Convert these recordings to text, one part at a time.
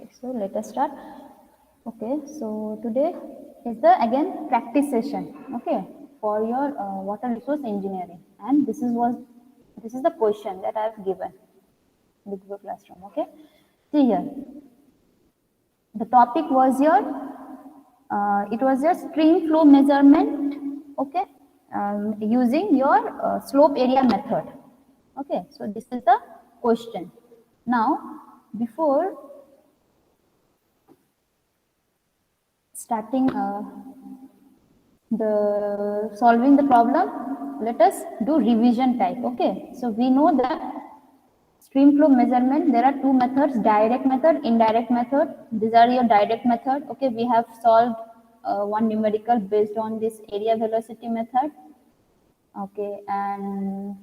Okay, so let us start. Okay, so today is the again practice session. Okay, for your water resource engineering, and this is the question that I have given in the Google Classroom. Okay, see here. The topic was your it was your stream flow measurement. Okay, using your slope area method. Okay, so this is the question. Now, before starting the solving the problem, let us do revision type. Okay, so we know that stream flow measurement, there are two methods, direct method, indirect method. These are your direct method. Okay, we have solved one numerical based on this area velocity method. Okay, and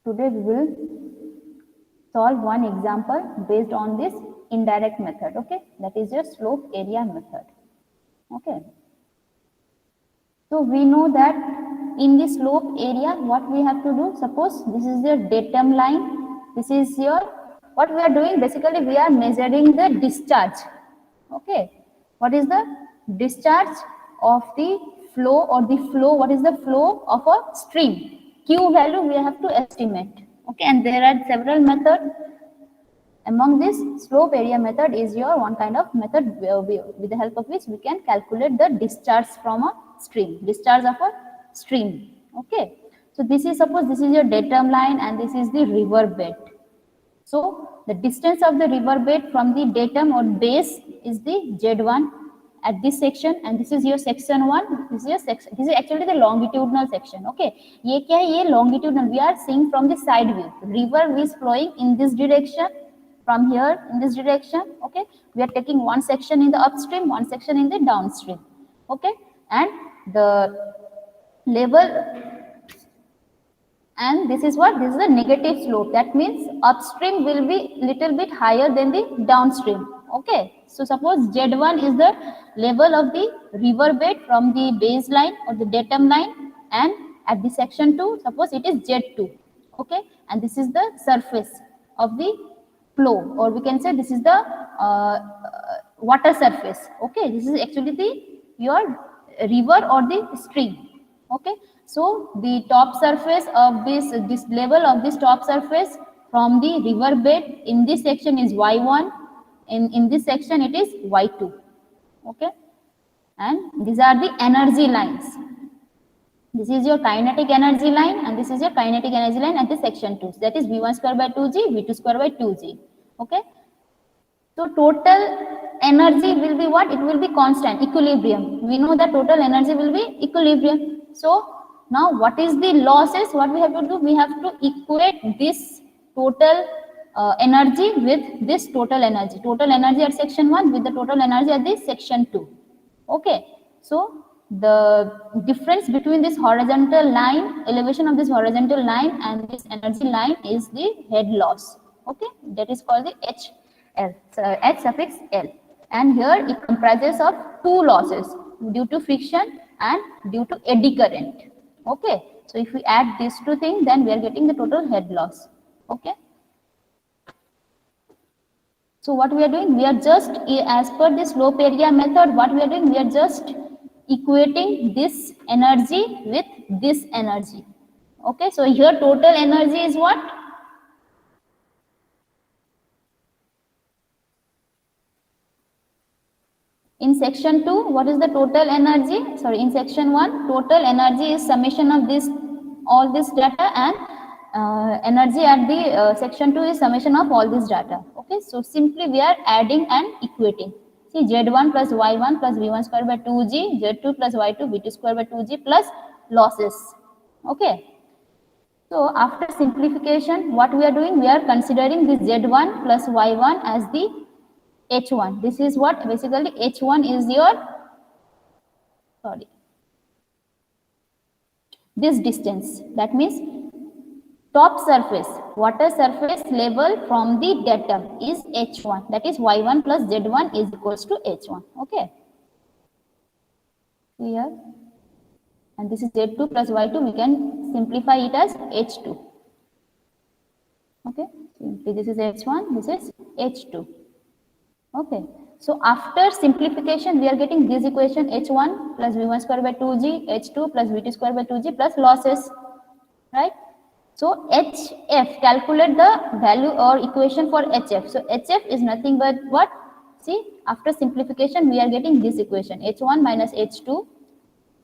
today we will solve one example based on this indirect method. Okay, that is your slope area method. Okay, so we know that in the slope area, what we have to do, suppose this is your datum line, this is your, what we are doing, basically we are measuring the discharge. Okay, what is the discharge of the flow, or the flow, what is the flow of a stream? Q value we have to estimate. Okay, and there are several methods. Among this, slope area method is your one kind of method with the help of which we can calculate the discharge from a stream, discharge of a stream. Okay, so this is, suppose this is your datum line and this is the river bed. So the distance of the river bed from the datum or base is the Z1 at this section, and this is your section 1. This is your section, this is actually the longitudinal section. Okay, ये क्या है, ये longitudinal, we are seeing from the side view. River is flowing in this direction, from here in this direction. Okay, we are taking one section in the upstream, one section in the downstream. Okay, and the level, and this is what, this is a negative slope, that means upstream will be little bit higher than the downstream. Okay, so suppose Z1 is the level of the river bed from the baseline or the datum line, and at the section 2, suppose it is Z2. Okay, and this is the surface of the flow, or we can say this is the water surface. Okay, this is actually the your river or the stream. Okay, so the top surface of this level of this top surface from the river bed in this section is y1, in this section it is y2. Okay, and these are the energy lines. This is your kinetic energy line, and this is your kinetic energy line at the section 2. That is V1 square by 2g, V2 square by 2g. Okay. So total energy will be what? It will be constant, equilibrium. We know that total energy will be equilibrium. So now what is the losses? What we have to do? We have to equate this total energy with this total energy. Total energy at section 1 with the total energy at this section 2. Okay. So the difference between this horizontal line, elevation of this horizontal line and this energy line is the head loss. Okay, that is called the HL, so H suffix L, and here it comprises of two losses, due to friction and due to eddy current. Okay, so if we add these two things, then we are getting the total head loss. Okay, so what we are doing, we are just, as per the slope area method, what we are doing, we are just equating this energy with this energy. Okay, so here total energy is what? In section 2, what is the total energy? Sorry, in section 1, total energy is summation of this, all this data, and energy at the section 2 is summation of all this data. Okay, so simply we are adding and equating. See, Z1 plus Y1 plus V1 square by 2g, Z2 plus Y2, V2 square by 2g plus losses. Okay. So after simplification, what we are doing, we are considering this Z1 plus Y1 as the H1. This is what basically H1 is your, sorry, this distance. That means top surface, water surface level from the datum is H1. That is Y1 plus Z1 is equals to H1. Okay. Here. And this is Z2 plus Y2. We can simplify it as H2. Okay, simply this is H1, this is H2. Okay, so after simplification, we are getting this equation H1 plus V1 square by 2G, H2 plus V2 square by 2G plus losses, right? So HF, calculate the value or equation for HF. So HF is nothing but what? See, after simplification, we are getting this equation H1 minus H2.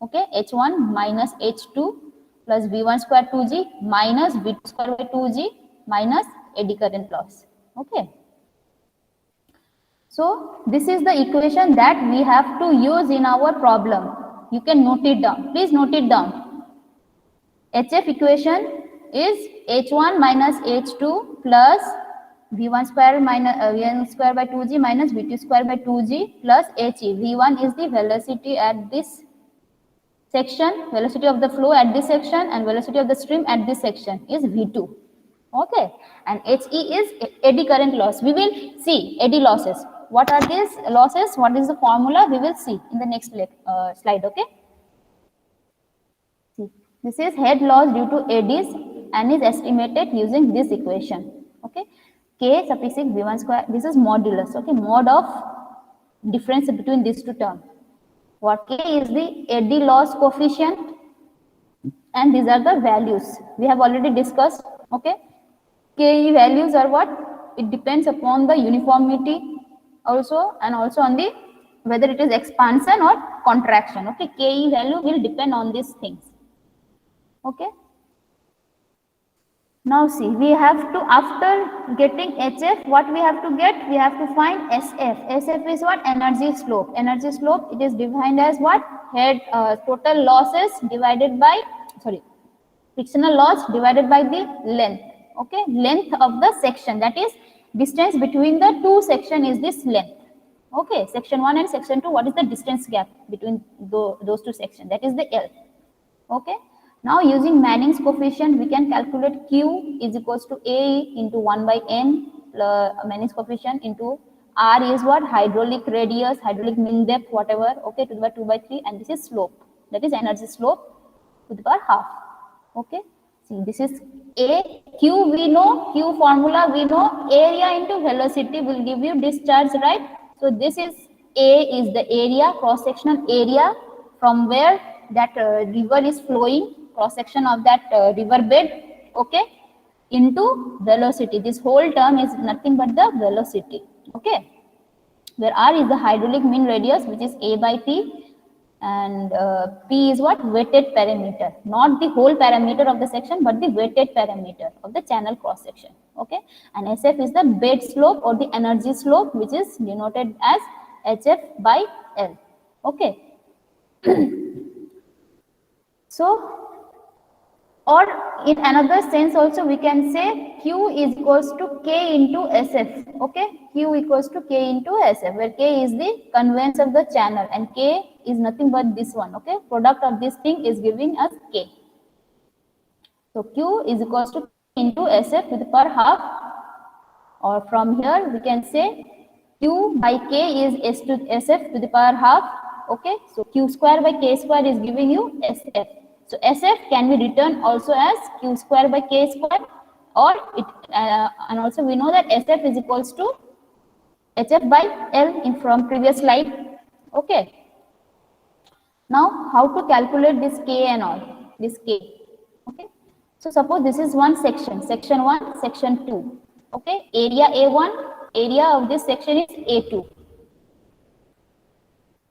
Okay, H1 minus H2 plus V1 square 2G minus V2 square by 2G minus eddy current loss. Okay. So this is the equation that we have to use in our problem. You can note it down. Please note it down. HF equation is H1 minus H2 plus V1 square minus V1 square by 2G minus V2 square by 2G plus HE. V1 is the velocity at this section, velocity of the flow at this section, and velocity of the stream at this section is V2. Okay, and HE is eddy current loss. We will see eddy losses. What are these losses? What is the formula? We will see in the next slide. Okay. See, this is head loss due to eddies and is estimated using this equation. Okay, K suffix V1 square. This is modulus. Okay, mod of difference between these two terms. What K is the eddy loss coefficient, and these are the values we have already discussed. Okay, Ke values are what? It depends upon the uniformity also, and also on the whether it is expansion or contraction. Okay, Ke value will depend on these things. Okay. Now see, we have to, after getting HF, what we have to get? We have to find SF. SF is what? Energy slope. Energy slope, it is defined as what? Head total losses divided by, sorry, frictional loss divided by the length. Okay, length of the section, that is distance between the two section is this length. Okay, section 1 and section 2, what is the distance gap between those two sections? That is the L. Okay, now using Manning's coefficient, we can calculate Q is equals to A into 1 by N Manning's coefficient into R is what? Hydraulic radius, hydraulic mean depth, whatever. Okay, to the power 2 by 3, and this is slope, that is energy slope to the power half. Okay, see, this is A. Q we know, Q formula we know, area into velocity will give you discharge, right? So this is A is the area, cross sectional area from where that river is flowing, cross section of that river bed. Okay, into velocity. This whole term is nothing but the velocity. Okay, where R is the hydraulic mean radius, which is A by P, and P is what? Weighted parameter, not the whole parameter of the section, but the weighted parameter of the channel cross section. Okay, and SF is the bed slope or the energy slope, which is denoted as HF by L. Okay. So, or in another sense also we can say Q is equals to K into SF. Okay, Q equals to K into SF, where K is the conveyance of the channel and K is nothing but this one. Okay, product of this thing is giving us K. So Q is equals to K into SF to the power half, or from here we can say Q by K is S to SF to the power half. Okay, so Q square by K square is giving you SF. So SF can be written also as Q square by K square, or it and also we know that SF is equals to HF by L in from previous slide. Okay. Now how to calculate this K and all, this K. Okay. So suppose this is one section, section 1, section 2. Okay, area A1, area of this section is A2.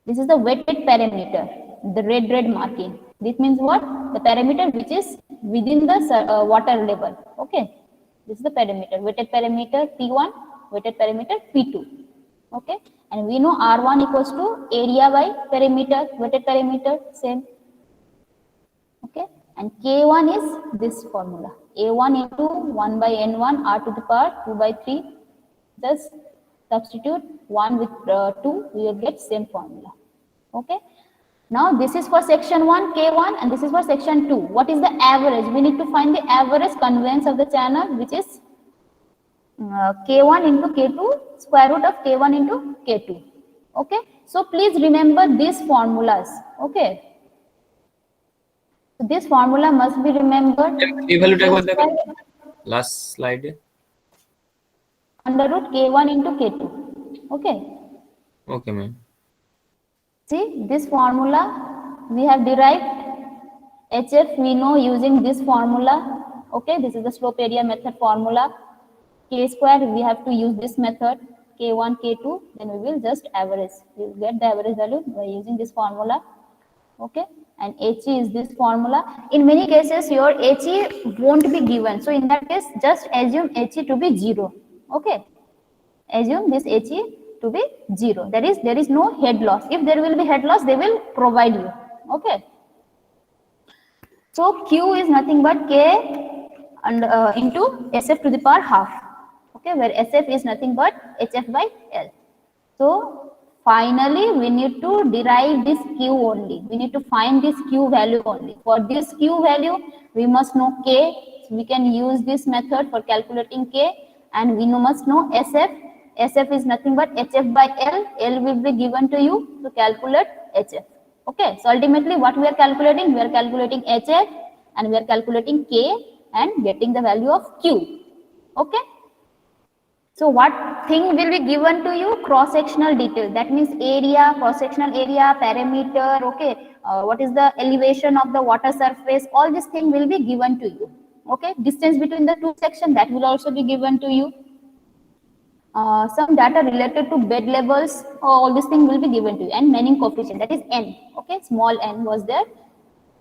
This is the weighted parameter, the red marking. This means what? The parameter which is within the water level. Okay, this is the parameter, weighted parameter P1, weighted parameter P2. Okay, and we know R1 equals to area by perimeter, weighted perimeter, same. Okay, and K1 is this formula, A1 into 1 by N1 R to the power 2 by 3. Just substitute 1 with 2, we will get same formula. Okay, now this is for section 1 K1 and this is for section 2. What is the average? We need to find the average conveyance of the channel, which is K1 into K2, square root of K1 into K2. Okay, so please remember these formulas. Okay, so this formula must be remembered. Last slide. under root K1 into K2. Okay. Okay, ma'am. See, this formula we have derived HF we know using this formula. Okay, this is the slope area method formula. K square we have to use this method, K1, K2, then we will just average. We will get the average value by using this formula. Okay, and HE is this formula. In many cases your HE won't be given, so in that case just assume HE to be 0. Okay, assume this HE to be 0. That is, there is no head loss. If there will be head loss, they will provide you. Okay. So Q is nothing but K and into SF to the power half. Okay, where SF is nothing but HF by L. So finally, we need to derive this Q only. We need to find this Q value only. For this Q value, we must know K. So we can use this method for calculating K, and we must know SF. SF is nothing but HF by L. L will be given to you to calculate HF. Okay, so ultimately what we are calculating? We are calculating HF and we are calculating K and getting the value of Q. Okay. So what thing will be given to you? Cross-sectional detail. That means area, cross-sectional area, parameter, okay. What is the elevation of the water surface? All these things will be given to you. Okay. Distance between the two sections, that will also be given to you. Some data related to bed levels, all these things will be given to you. And Manning coefficient, that is N. Okay. Small n was there.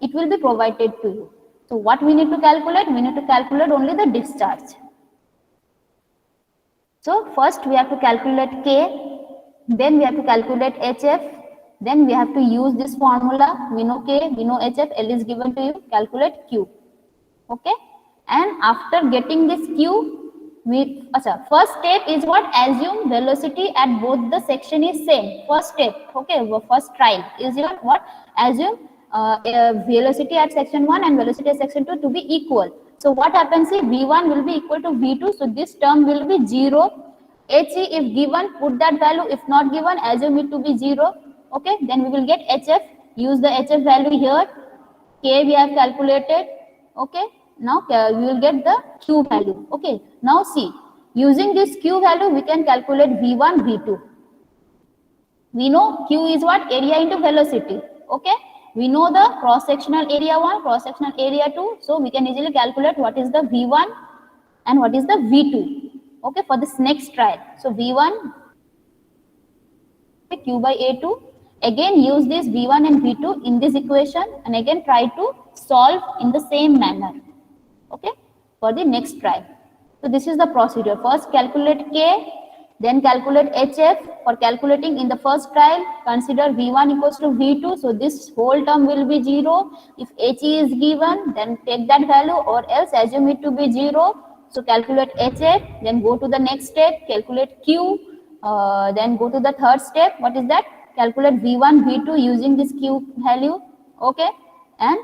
It will be provided to you. So what we need to calculate? We need to calculate only the discharge. So first we have to calculate K, then we have to calculate HF, then we have to use this formula. We know K, we know HF, L is given to you, calculate Q. Okay, and after getting this Q, first step is what? Assume velocity at both the section is same. First step, okay, first trial is your what? Assume velocity at section 1 and velocity at section 2 to be equal. So what happens is V1 will be equal to V2. So this term will be 0. HE if given, put that value. If not given, assume it to be 0. Okay, then we will get HF. Use the HF value here. K we have calculated. Okay, now we will get the Q value. Okay, now see, using this Q value, we can calculate V1, V2. We know Q is what? Area into velocity. Okay. We know the cross-sectional area 1, cross-sectional area 2. So we can easily calculate what is the V1 and what is the V2. Okay, for this next trial. So V1, Q by A2. Again use this V1 and V2 in this equation and again try to solve in the same manner. Okay, for the next trial. So this is the procedure. First calculate K, then calculate HF. For calculating in the first trial, consider V1 equals to V2. So this whole term will be 0. If HE is given, then take that value, or else assume it to be 0. So calculate HF, then go to the next step, calculate Q, then go to the third step. What is that? Calculate V1, V2 using this Q value. Okay, and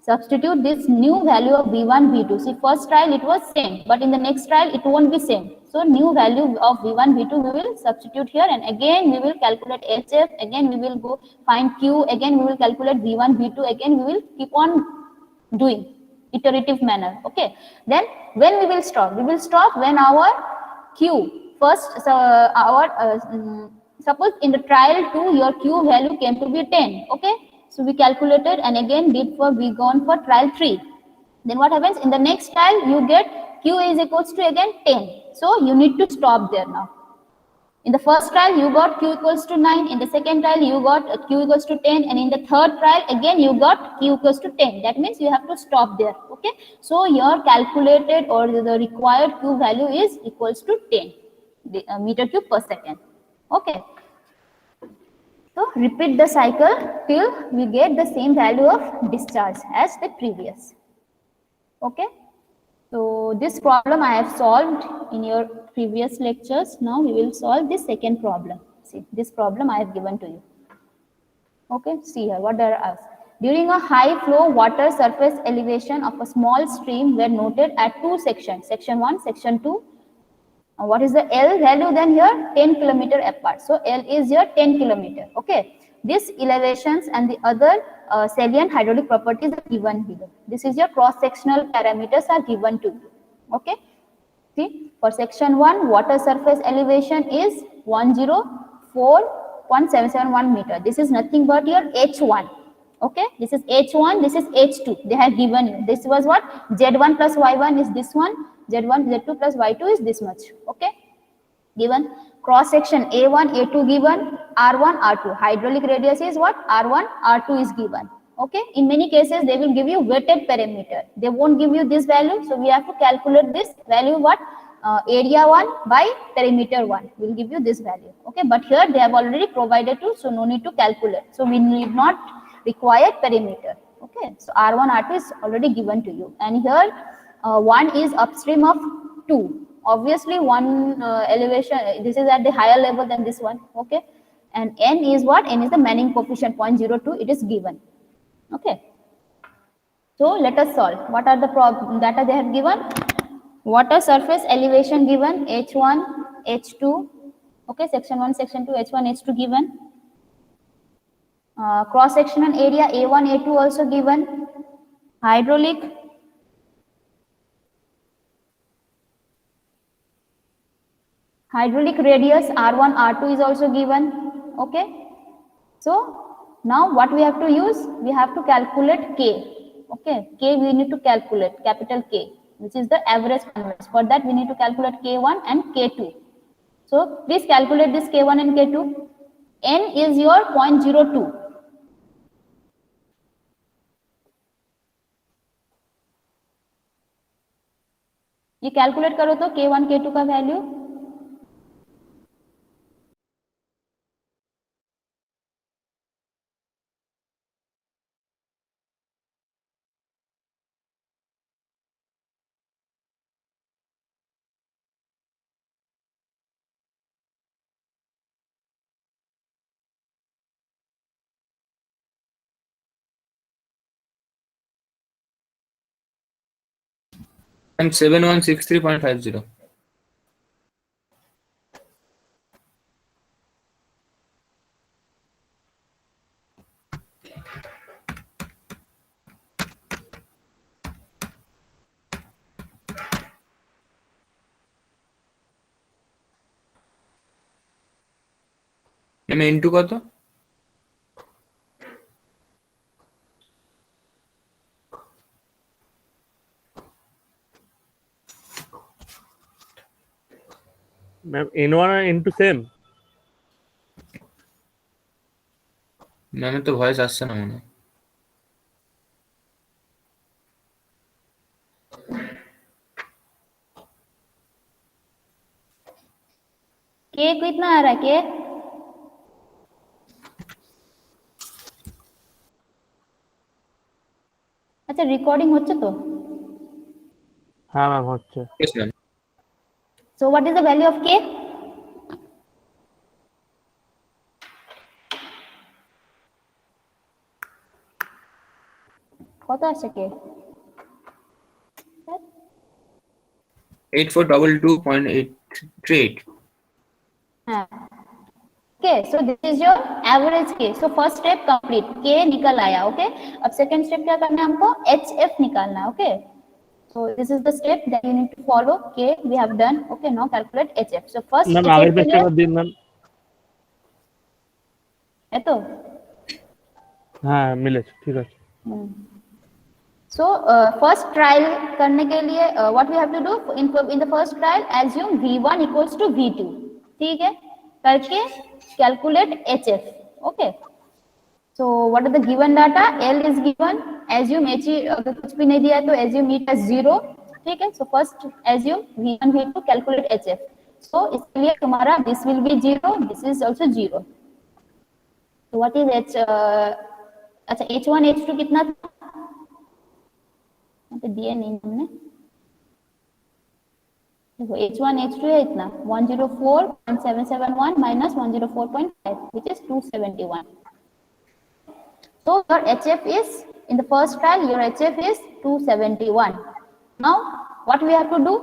substitute this new value of V1, V2. See, first trial it was same, but in the next trial it won't be same. So new value of V1, V2 we will substitute here, and again we will calculate HF, again we will go find Q, again we will calculate V1, V2, again we will keep on doing iterative manner. Okay, then when we will stop? We will stop when our Q first, suppose in the trial 2 your Q value came to be 10. Okay, so we calculated and again did for we gone for trial 3. Then what happens in the next trial? You get Q is equals to again 10. So you need to stop there now. In the first trial you got Q equals to 9. In the second trial you got Q equals to 10, and in the third trial again you got Q equals to 10. That means you have to stop there. Okay, so your calculated or the required Q value is equals to 10 meter cube per second. Okay. So repeat the cycle till we get the same value of discharge as the previous. Okay. So this problem I have solved in your previous lectures. Now we will solve this second problem. See, this problem I have given to you. Okay. See here what there are. During a high flow, water surface elevation of a small stream were noted at two sections, section 1, section 2. What is the L value then here? 10 kilometer apart. So L is here 10 kilometer. Okay. These elevations and the other salient hydraulic properties are given below. This is your cross-sectional parameters are given to you. Okay. See, for section 1, water surface elevation is 104.771 meter. This is nothing but your H1. Okay, this is H1, this is H2. They have given you. This was what? Z1 plus Y1 is this one. Z1, Z2 plus Y2 is this much. Okay, given. Cross section A1, A2 given, R1, R2. Hydraulic radius is what? R1, R2 is given. Okay, in many cases they will give you weighted perimeter. They won't give you this value, so we have to calculate this value what? Area 1 by perimeter 1 will give you this value. Okay, but here they have already provided you, so no need to calculate. So we need not require perimeter. Okay, so R1, R2 is already given to you, and here 1 is upstream of 2. Obviously, one elevation, this is at the higher level than this one. Okay, and n is what? N is the Manning coefficient 0.02. It is given. Okay, so let us solve. What are the data they have given? Water surface elevation given, H1, H2. Okay, section 1, section 2, H1, H2 given. Cross sectional area A1, A2 also given. Hydraulic radius R1, R2 is also given. Okay, so now what we have to use? We have to calculate K. Okay, K we need to calculate, capital K, which is the average convex. For that we need to calculate K1 and K2. So please calculate this K1 and K2. N is your 0.02. ये calculate करो तो K1 K2 का value And 7163.50. मैंने into कत ma'am N1 আর N2 same मैंने तो voice আসছে না মনে K कितना आ रहा है K अच्छा रिकॉर्डिंग হচ্ছে তো হ্যাঁ ম্যাম হচ্ছে Yes, ma'am. So what is the value of K? কত আছে K? 8422.838. Okay, so this is your average K. So first step complete, K निकल आया. Okay, अब second step क्या करना है हमको? HF निकालना है. Okay, so this is the step that you need to follow. K we have done. Okay, now calculate HF. So first ma'am HF আগের के পেজটা लिए দিন ম্যাম है तो হ্যাঁ মিলেছে ঠিক আছে So first trial करने के लिए what we have to do in the first trial assume V1 equals to V2. ठीक है करके calculate HF. Okay, so what are the given data? L is given, assume H अगर कुछ भी नहीं दिया है तो assume it as 0. ठीक है, so first assume V1 V2 calculate HF. So इसके लिए तुम्हारा this will be 0, this is also 0. So what is H? अच्छा H1 H2 कितना था? तो दिया नहीं हमने. देखो H1 H2 है इतना 104.771 minus 104.5 which is 271. So your HF is in the first trial your HF is 271. Now what we have to do?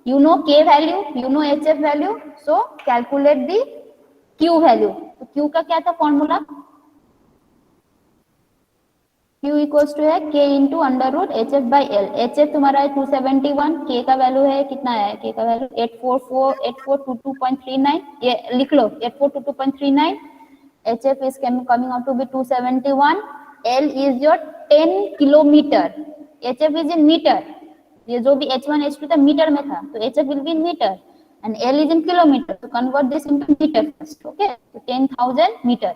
You know K value, you know HF value, so calculate the Q value. तो Q का क्या था formula? Q equals to है K into under root H F by L. H F तुम्हारा है 271, K का value है कितना है, K का वैल्यू 8422.39, ये लिख लो 8422.39। H F is coming out to be 271, L is your 10 kilometre, H F is in metre, ये जो भी H1 H2 था मीटर में था, तो H F will be in metre and L is in kilometre, तो convert this into metre first, okay, तो 10,000 metre.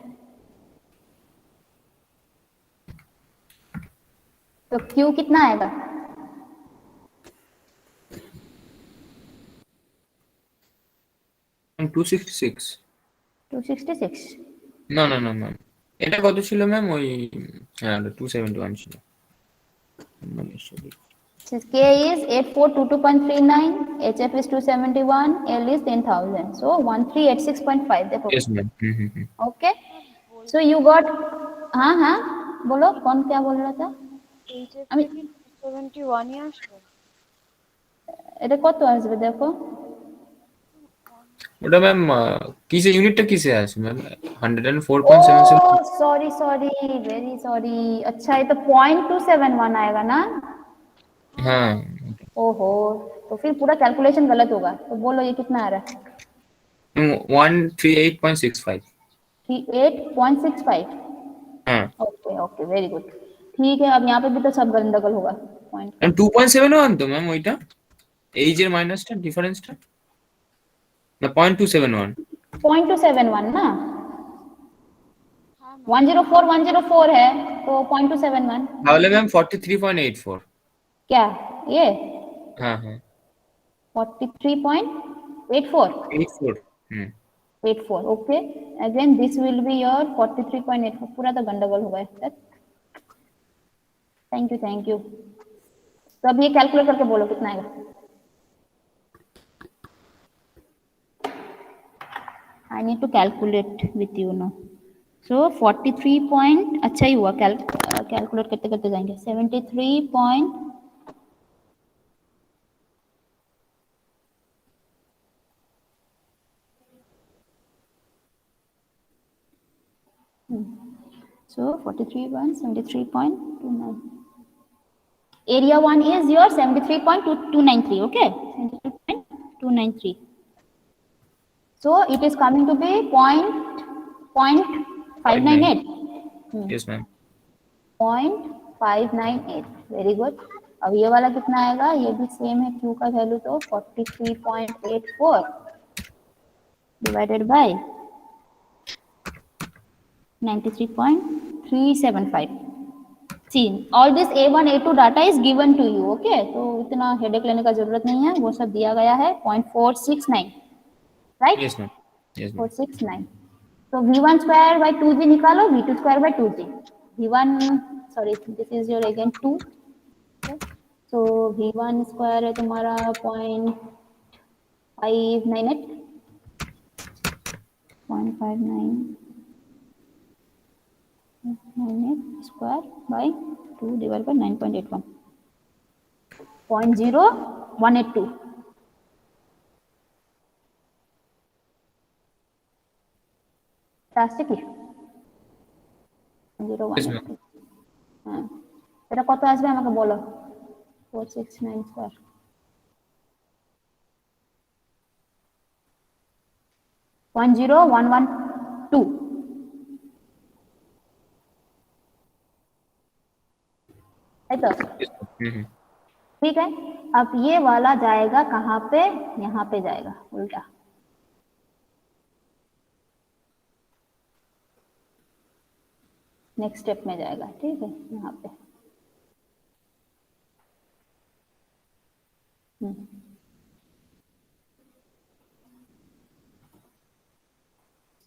तो Q कितना आएगा? ম্যাম 266। 266। না না না ম্যাম, এটা কত ছিল ম্যাম? ওই হ্যাঁ 271 ছিল। মানে sorry, K is 8422.39, HF is 271, L is 10,000, so 1386.5 देखो। Yes ma'am. Okay, so you got, हाँ हाँ बोलो, कौन क्या बोल रहा था? এইচএফ আমি থেকে 271 ই আসবে। এটা কত আসবে দেখো। ওটা ম্যাম কিসে, ইউনিটটা কিসে আছে ম্যাম? ओ 104.77। सॉरी सॉरी, वेरी सॉरी, अच्छा ये तो 0.271 आएगा ना। हाँ ओहो, तो फिर पूरा कैलकुलेशन गलत होगा, तो बोलो ये कितना आ रहा है? 138.65। 38.65। हाँ ओके ओके, वेरी गुड। ठीक है, अब यहाँ पे भी तो सब गंदरगोल होगा पॉइंट का। ম্যাম 2.71 তো ম্যাম ওইটা, এইজের মাইনাসটা ডিফারেন্সটা, না 0.271। 0.271 ना, হ্যাঁ 104 है तो 0.271। তাহলে ম্যাম 43.84। क्या ये हाँ हाँ 43.84? 84। Hmm 84, okay, again this will be your 43.84, पूरा तो गंडगोल हो गया। Thank you thank you. तो अब ये कैलकुलेट करके बोलो कितना आएगा। I need to calculate with you no. So 43 point, अच्छा ही हुआ कैलकुलेट करते करते जाएंगे। 73 point, so 43.73.29, area 1 is your 73.293, okay, 73.293, so it is coming to be point 598, yes ma'am. 0.598, very good. अब ये वाला कितना आएगा, ये भी सेम है, Q का वैल्यू तो 43.84 divided by 93.375। See, all this A1 A2 data is given to you, okay, तो इतना हेडेक लेने का जरूरत नहीं है, वो सब दिया गया है। 0.469, right, yes ma'am. Yes ma'am. 469। तो V1 square by 2g निकालो, V2 square by 2g, V1, sorry this is your again 2, okay? So V1 square है तुम्हारा 0.598, 0.598 square by 2 divided by 9.81, 0.0182, প্লাস্টিকি Yes, ma'am. 0.0182। হ্যাঁ, এটা কত আসবে আমাকে বলো। 469 স্কয়ার, 0.0112, है तो Yes, ma'am. ठीक है। अब ये वाला जाएगा कहाँ पे, यहाँ पे जाएगा उल्टा, नेक्स्ट स्टेप में जाएगा, ठीक है, यहाँ पे।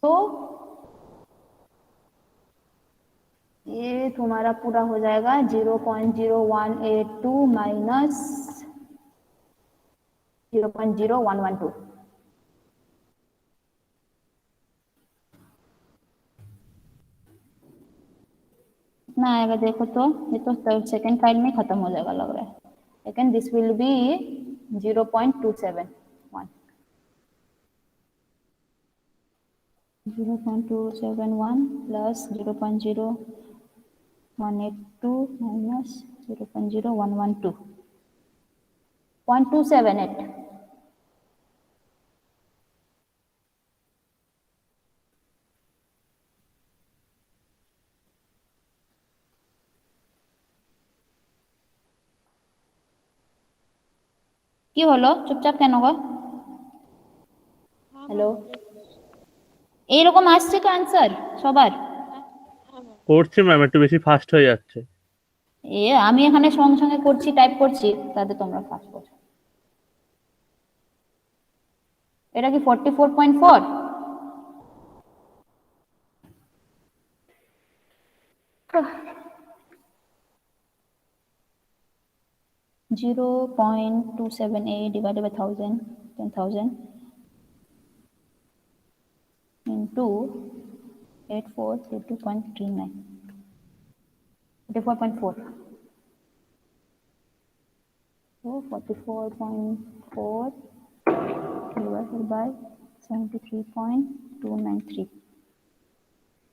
तो ये तुम्हारा पूरा हो जाएगा 0.0182 माइनस 0.0112, कितना आएगा देखो तो, ये तो सेकंड फाइल में खत्म हो जाएगा लग रहा है, लेकिन this will B 0.271, 0.271 plus 0.0112 182 minus 0.0112. 0.278. কি হলো, চুপচাপ কেন গো? হ্যাঁ হ্যালো, ম্যাম এইরকম আসছে তো অ্যান্সার সবার? হ্যাঁ হ্যাঁ ম্যাম করছি ম্যাম, একটু বেশি ফাস্ট হয়ে যাচ্ছে। আমি এখানে সঙ্গে সঙ্গে করছি, টাইপ করছি, তাতে তোমরা ফার্স্ট করছো। এটা কি 44.4? Zero point 278 divided by 1000, 10,000 into 8432.39, 44.4. So 44.4 divided by 73.293,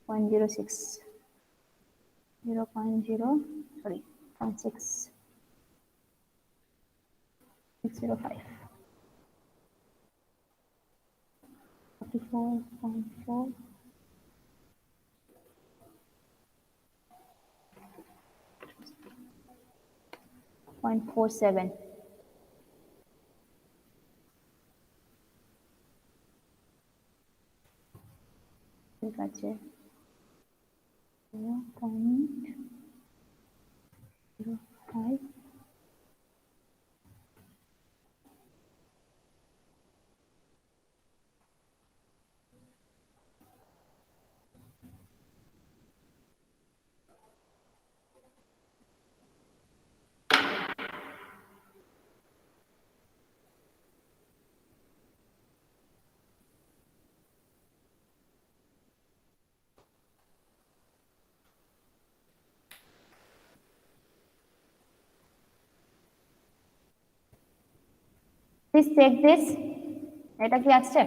0.06, 0.605. 44.4 0.47. ঠিক আছে, 0.05. Please check this. এটা কি আসছে?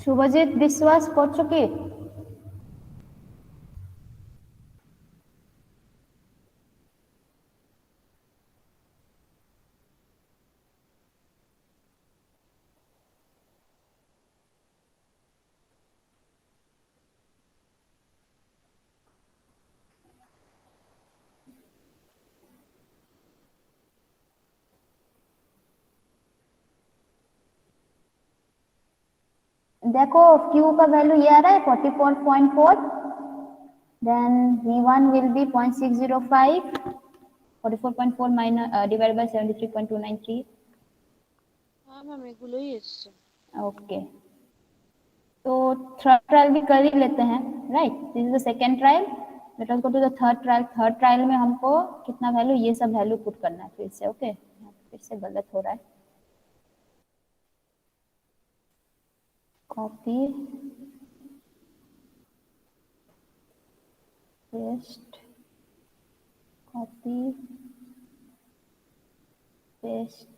শুভজিৎ বিশ্বাস করছো কি? देखो Q का वैल्यू ये आ रहा है 44.4, then V1 will be 0.605, 44.4 minus divided by 73.293. হ্যাঁ ম্যাম এগুলোই এসছে। ओके, तो थर्ड ट्रायल भी कर ही लेते हैं, right? This is the second trial, let us go to the third trial. Third trial में हमको कितना वैल्यू, ये सब वैल्यू पुट करना है फिर से। ओके, फिर से गलत हो रहा है। कॉपी पेस्ट, कॉपी पेस्ट,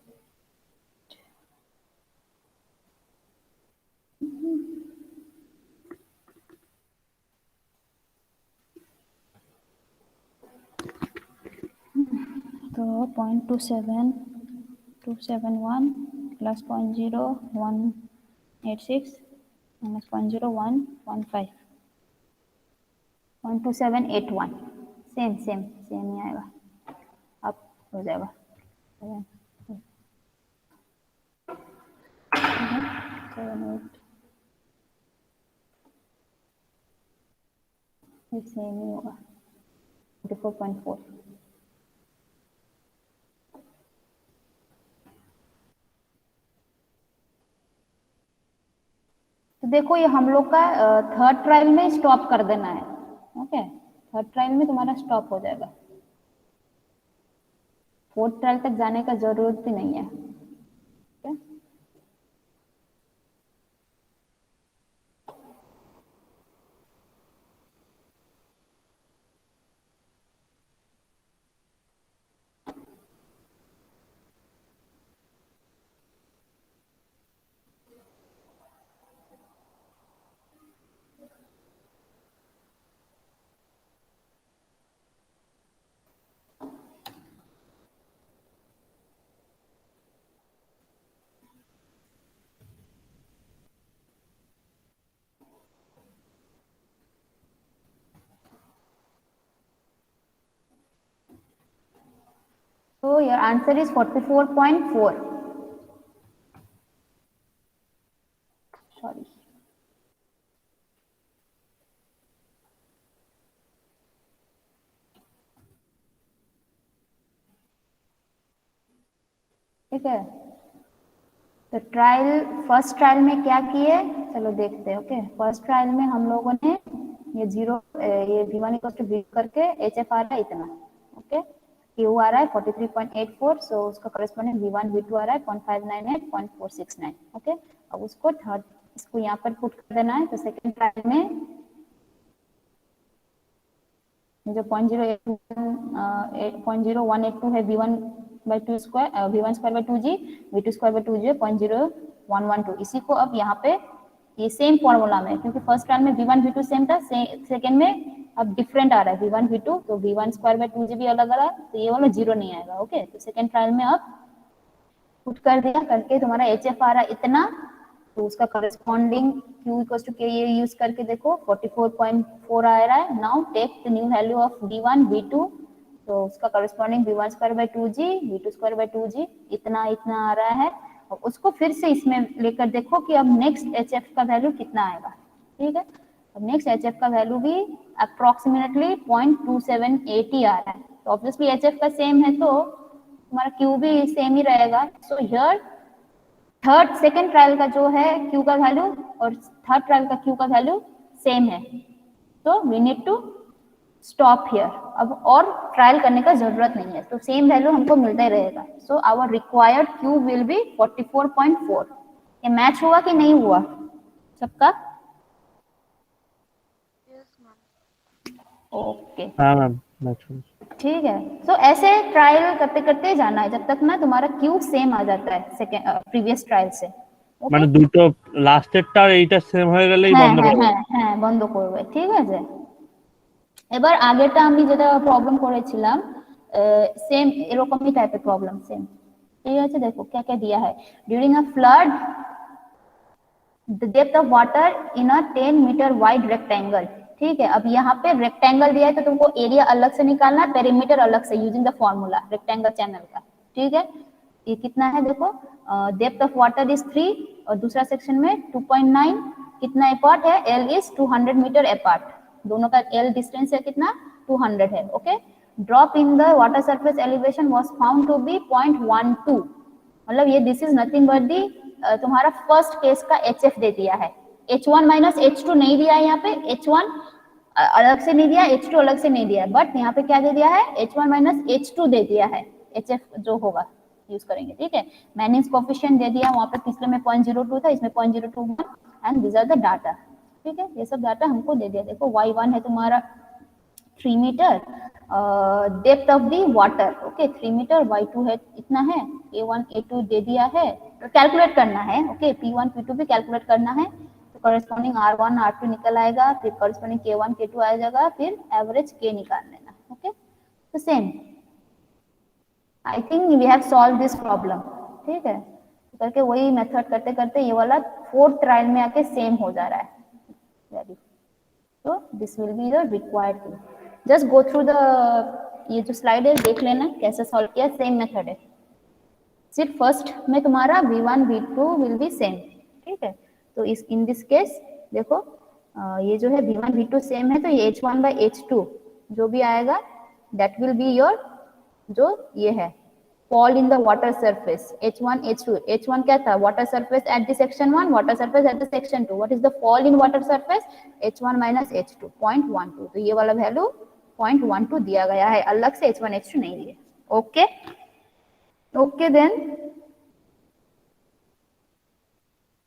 तो 0.27271 plus 0.0186 minus 0.0115, 0.2781, same same same ही आएगा, अब हो जाएगा 7, 8, सेम ही होगा 44.4। तो देखो ये हम लोग का थर्ड ट्रायल में स्टॉप कर देना है। ओके, थर्ड ट्रायल में तुम्हारा स्टॉप हो जाएगा, फोर्थ ट्रायल तक जाने का जरूरत ही नहीं है। Okay, So your answer is 44.4. Sorry. ठीक है, तो फर्स्ट ट्रायल में क्या किए, चलो देखते हैं। ओके, फर्स्ट ट्रायल में हम लोगों ने ये v1 इक्वल टू v करके HF आ रहा है इतना। ओके, Q आ रहा है 43.84, सो उसका करस्पॉन्डिंग v1 v2 आ रहा है 0.598 0.469। ओके, अब इसको यहाँ पर पुट कर देना है। तो सेकेंड ट्रायल में जो 0.0182 है v1/2 स्क्वायर v1/2g v2/2g 0.0112। इसी को अब यहाँ पे ये सेम फॉर्मूला में, क्योंकि फर्स्ट ट्रायल में v1 v2 सेम था, सेकेंड में अब डिफरेंट आ रहा है v1 v2, तो v1/2g भी अलग आ रहा है, तो ये वाला 0 नहीं आएगा। ओके, तो सेकेंड ट्रायल में अब पुट कर दिया, करके तुम्हारा HF आ रहा है इतना, तो उसका corresponding Q equal to K ये यूज करके देखो 44.4 आ रहा है। Now take the new value of v1 v2, तो उसका करस्पॉन्डिंग v1/2g v2/2g इतना आ रहा है। और उसको फिर से इसमें लेकर देखो कि अब नेक्स्ट HF का वैल्यू कितना आएगा। ठीक है, अब नेक्स्ट HF का वैल्यू भी अप्रोक्सीमेटली 0.278 ही आ रहा है। तो ऑब्वियसली HF का सेम है तो तुम्हारा Q भी सेम ही रहेगा। सो हियर सेकेंड ट्रायल का जो है Q का वैल्यू और थर्ड ट्रायल का Q का वैल्यू सेम है, तो we need to stop here. अब और ट्रायल करने का जरूरत नहीं है, तो सेम वैल्यू हमको मिलता ही रहेगा। So our required Q will be 44.4। ये मैच हुआ कि नहीं हुआ सबका? Yes ma'am. हाँ ओके, मैम, ठीक है। सो ऐसे ट्रायल करते करते जाना है जब तक ना तुम्हारा Q सेम आ जाता है सेकेंड प्रीवियस ट्रायल से। ओके, মানে দুটো লাস্টেরটা আর এইটা সেম হয়ে গেলেই হ্যাঁ বন্ধ হ্যাঁ করে হ্যাঁ হ্যাঁ বন্ধ করবে। ঠিক আছে, এবার আগেরটা আমি যেটা প্রবলেম করেছিলাম সেম এরকমই টাইপের প্রবলেম সেম। ঠিক আছে, দেখো क्या क्या दिया है। During a flood the depth of water in a 10 metre wide rectangle. ठीक है, अब यहाँ पे रेक्टेंगल दिया है तो तुमको एरिया अलग से निकालना है, पेरीमीटर अलग से, using the formula rectangle channel का। ठीक है, ये कितना है देखो, डेप्थ ऑफ वाटर इज 3 और दूसरा सेक्शन में 2.9, कितना अपार्ट है, L इज 200 मीटर अपार्ट, दोनों का L डिस्टेंस है कितना 200 है। Okay, drop in the water surface elevation was found to be 0.12, मतलब ये this is nothing but the तुम्हारा फर्स्ट केस का HF दे दिया है। H1 माइनस H2 नहीं दिया है, यहाँ पे H1 अलग से नहीं दिया, H2 अलग से नहीं दिया, बट यहाँ पे क्या दे दिया है, H1 माइनस H2 दे दिया है, HF जो होगा यूज करेंगे। ठीक है, मैनिंग्स कोफिशिएंट दे दिया, वहाँ पे पिछले में 0.02 था, इसमें 0.021 and this are the data. ठीक है, ये सब डाटा हमको दे दिया। देखो y1 है तुम्हारा 3 metre, depth of the water, okay 3 metre, y2 है इतना है, a1 a2 दे दिया है, तो कैलकुलेट करना है। ओके, p1 p2 भी कैलकुलेट करना है, तो करस्पॉन्डिंग r1 r2 निकल आएगा, फिर करस्पॉन्डिंग k1 k2 आ जाएगा, फिर एवरेज k निकाल लेना। ओके, तो same I think we have solve this problem. ठीक है, तो करके वही मेथड करते करते ये वाला फोर्थ ट्रायल में आके सेम हो जा रहा है वैल्यू। तो this will be the required thing. Just go through the ये जो स्लाइड है देख लेना कैसे सॉल्व किया, सेम मेथड है, सिर्फ फर्स्ट में तुम्हारा v1 v2 will be same. ठीक है, तो इस इन दिस केस देखो ये जो है v1 v2 सेम है, तो ये h1 by h2 जो भी आएगा दैट विल बी योर जो ये है fall in the water surface h1 h2। h1 क्या था, water surface at the section 1, water surface at the section 2, what is the fall in water surface, h1 minus h2 0.12, तो ये वाला value 0.12 दिया गया है, अलग से h1 h2 नहीं दिए। Okay okay, then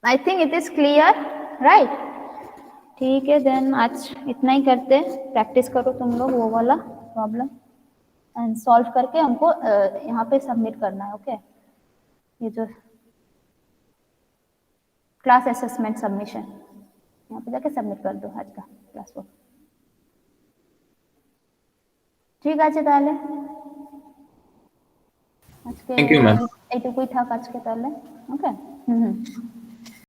I think it is clear, right? ठीक है, देन आज इतना ही करते हैं, प्रैक्टिस करो तुम लोग वो वाला प्रॉब्लम एंड सॉल्व करके हमको यहाँ पे सबमिट करना है। ओके, ये जो क्लास असेसमेंट सबमिशन यहाँ पे जाके सबमिट कर दो आज का क्लास वर्क। ঠিক আছে তাহলে আজকে Thank you, ma'am. এইটুকুই থাক আজকে তাহলে। ওকে,